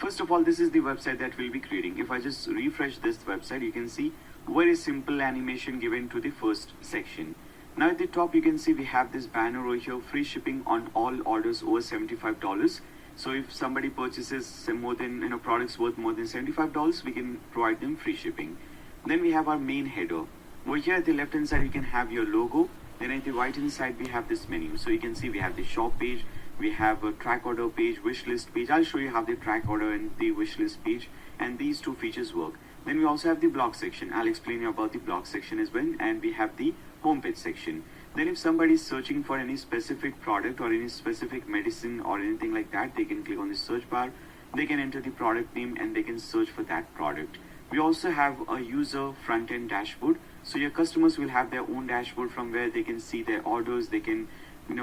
First of all, this is the website that we'll be creating. If I just refresh this website, you can see very simple animation given to the first section. Now at the top, you can see we have this banner over here, free shipping on all orders over $75. So if somebody purchases more than, products worth more than $75, we can provide them free shipping. Then we have our main header. Over here at the left hand side, you can have your logo. Then at the right hand side, we have this menu. So you can see we have the shop page, we have a track order page, wish list page. I'll show you how the track order and the wish list page and these two features work. Then we also have the blog section. I'll explain you about the blog section as well. And we have the homepage section. Then if somebody is searching for any specific product or any specific medicine or anything like that, they can click on the search bar. They can enter the product name and they can search for that product. We also have a user front-end dashboard. So your customers will have their own dashboard from where they can see their orders, they can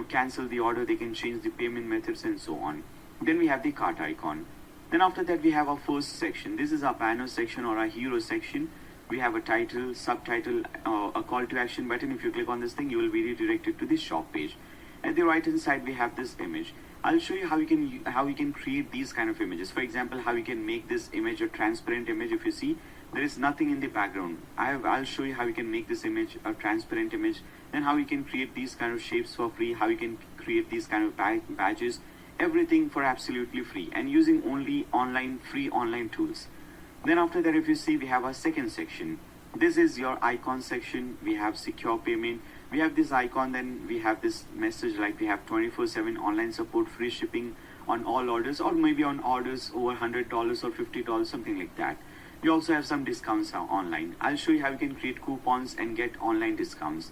cancel the order, they can change the payment methods and so on. Then we have the cart icon. Then after that we have our first section. This is our banner section or our hero section. We have a title, subtitle, a call to action button. If you click on this thing, you will be redirected to the shop page. At the right hand side we have this image. I'll show you how we can create these kind of images. For example, how we can make this image a transparent image. If you see, there is nothing in the background. I'll show you how we can make this image a transparent image, then how we can create these kind of shapes for free, how we can create these kind of badges, everything for absolutely free and using only free online tools. Then after that, if you see, we have our second section. This is your icon section. We have secure payment. We have this icon, then we have this message like we have 24/7 online support, free shipping on all orders, or maybe on orders over $100 or $50, something like that. We also have some discounts online. I'll show you how you can create coupons and get online discounts.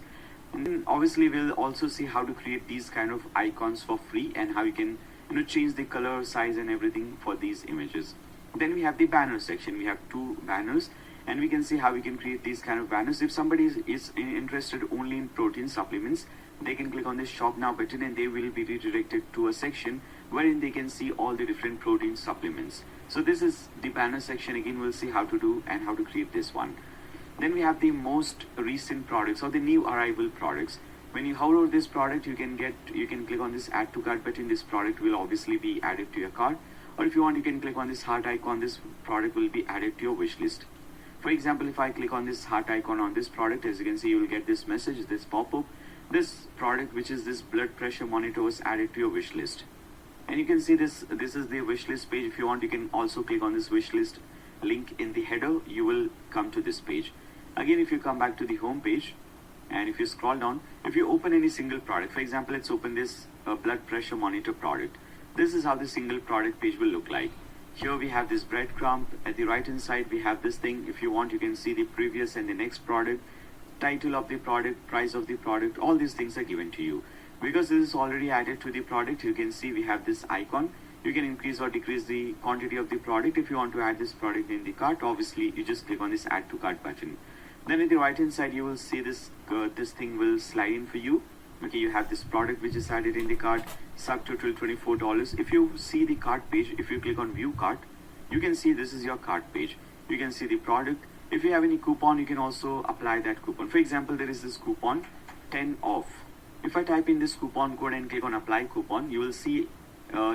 And then obviously we'll also see how to create these kind of icons for free and how you can change the color, size and everything for these images. Then we have the banner section. We have two banners and we can see how we can create these kind of banners. If somebody is interested only in protein supplements, they can click on the shop now button and they will be redirected to a section wherein they can see all the different protein supplements. So this is the banner section. Again, we'll see how to do and how to create this one. Then we have the most recent products or the new arrival products. When you hover over this product, you can click on this add to cart button. This product will obviously be added to your cart. Or if you want, you can click on this heart icon. This product will be added to your wish list. For example, if I click on this heart icon on this product, as you can see, you will get this message, this pop-up. This product, which is this blood pressure monitor, was added to your wish list. And you can see this is the wish list page. If you want, you can also click on this wish list link in the header. You will come to this page. Again, if you come back to the home page and if you scroll down, if you open any single product, for example, let's open this blood pressure monitor product. This is how the single product page will look like. Here we have this breadcrumb. At the right hand side, we have this thing. If you want, you can see the previous and the next product, title of the product, price of the product. All these things are given to you. Because this is already added to the product, you can see we have this icon. You can increase or decrease the quantity of the product. If you want to add this product in the cart, obviously you just click on this add to cart button. Then at the right hand side, you will see this thing will slide in for you. Okay, you have this product which is added in the cart, subtotal $24. If you see the cart page, if you click on view cart, you can see this is your cart page. You can see the product. If you have any coupon, you can also apply that coupon. For example, there is this coupon 10 off. If I type in this coupon code and click on apply coupon, you will see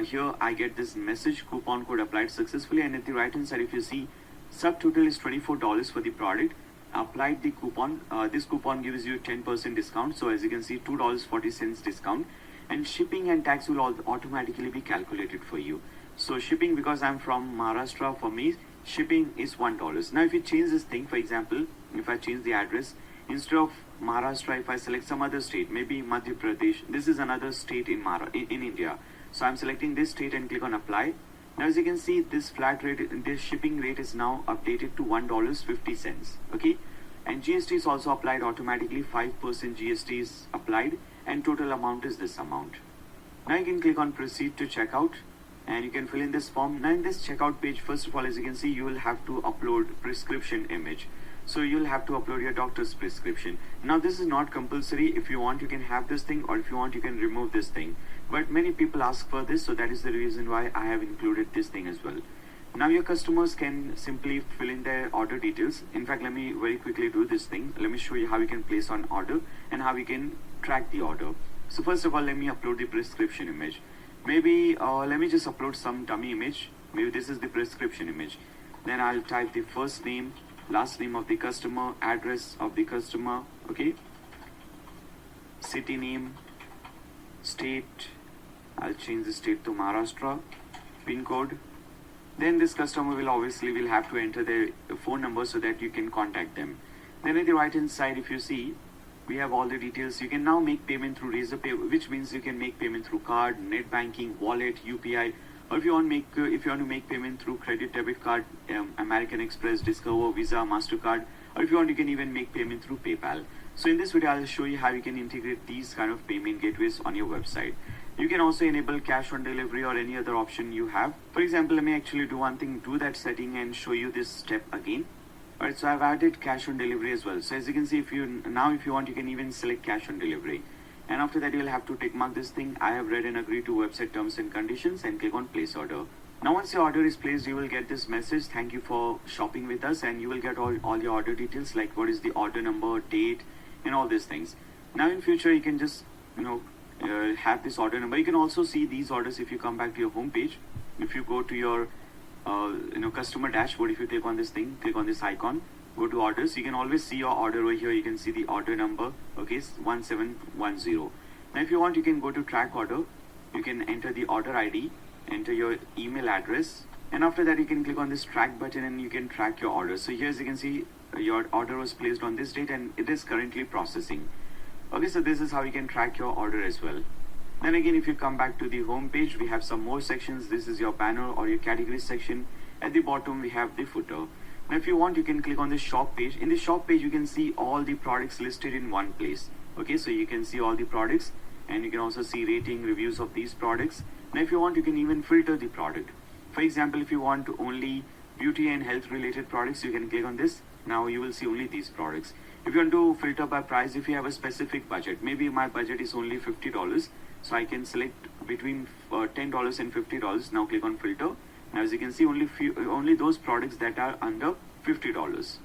here I get this message, coupon code applied successfully. And at the right hand side, if you see subtotal is $24 for the product, applied the coupon. This coupon gives you 10% discount. So as you can see, $2.40 discount, and shipping and tax will automatically be calculated for you. So shipping, because I'm from Maharashtra, for me shipping is $1. Now if you change this thing, for example, if I change the address, instead of Maharashtra, if I select some other state, maybe Madhya Pradesh, this is another state in India. So I'm selecting this state and click on apply. Now as you can see, this flat rate, this shipping rate is now updated to $1.50. Okay, and GST is also applied automatically. 5% GST is applied and total amount is this amount. Now you can click on proceed to checkout and you can fill in this form. Now in this checkout page, first of all, as you can see, you will have to upload prescription image. So you'll have to upload your doctor's prescription. Now this is not compulsory. If you want, you can have this thing, or if you want, you can remove this thing. But many people ask for this, so that is the reason why I have included this thing as well. Now your customers can simply fill in their order details. In fact, let me very quickly do this thing. Let me show you how you can place an order and how we can track the order. So first of all, let me upload the prescription image. Maybe let me just upload some dummy image. Maybe this is the prescription image. Then I'll type the first name, last name of the customer, address of the customer, okay, city name, state, I'll change the state to Maharashtra, pin code. Then this customer will obviously will have to enter their phone number so that you can contact them. Then at the right hand side, if you see, we have all the details. You can now make payment through Razorpay, which means you can make payment through card, net banking, wallet, UPI, or if you want to make payment through credit, debit card, American Express, Discover, Visa, Mastercard, or if you want, you can even make payment through PayPal. So in this video, I'll show you how you can integrate these kind of payment gateways on your website. You can also enable cash on delivery or any other option you have. For example, let me actually do one thing, do that setting and show you this step again. Alright, so I've added cash on delivery as well. So as you can see, if you want, you can even select cash on delivery. And after that, you'll have to tick mark this thing. I have read and agree to website terms and conditions and click on place order. Now once your order is placed, you will get this message, thank you for shopping with us, and you will get all your order details like what is the order number, date, and all these things. Now in future, you can just have this order number. You can also see these orders if you come back to your home page. If you go to your customer dashboard, if you click on this thing, click on this icon, go to orders, you can always see your order over here. You can see the order number, okay, 1710. Now if you want, you can go to track order, you can enter the order ID, enter your email address, and after that you can click on this track button and you can track your order. So here as you can see, your order was placed on this date and it is currently processing. Okay, so this is how you can track your order as well. Then again, if you come back to the home page, we have some more sections. This is your banner or your category section. At the bottom, we have the footer. Now if you want, you can click on the shop page. In the shop page, you can see all the products listed in one place. Okay, so you can see all the products and you can also see rating, reviews of these products. Now if you want, you can even filter the product. For example, if you want only beauty and health related products, you can click on this. Now you will see only these products. If you want to filter by price, if you have a specific budget, maybe my budget is only $50, so I can select between $10 and $50. Now click on filter. Now as you can see, only those products that are under $50.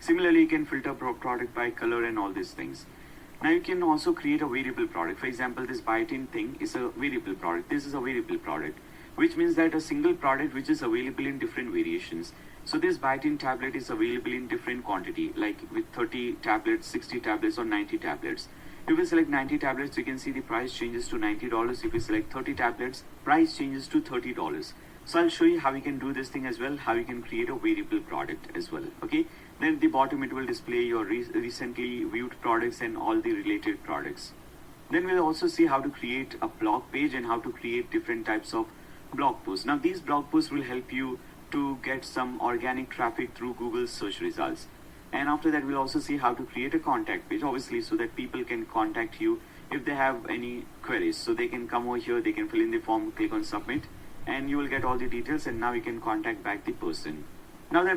Similarly, you can filter product by color and all these things. Now you can also create a variable product. For example, this biotin thing is a variable product. This is a variable product, which means that a single product which is available in different variations. So this biotin tablet is available in different quantity, like with 30 tablets, 60 tablets, or 90 tablets. If you select 90 tablets, you can see the price changes to $90. If you select 30 tablets, price changes to $30. So I'll show you how you can do this thing as well, how you can create a variable product as well. Okay. Then at the bottom, it will display your recently viewed products and all the related products. Then we'll also see how to create a blog page and how to create different types of blog posts. Now these blog posts will help you to get some organic traffic through Google's search results. And after that, we'll also see how to create a contact page, obviously, so that people can contact you if they have any queries. So they can come over here, they can fill in the form, click on submit, and you will get all the details, and now you can contact back the person. Now then,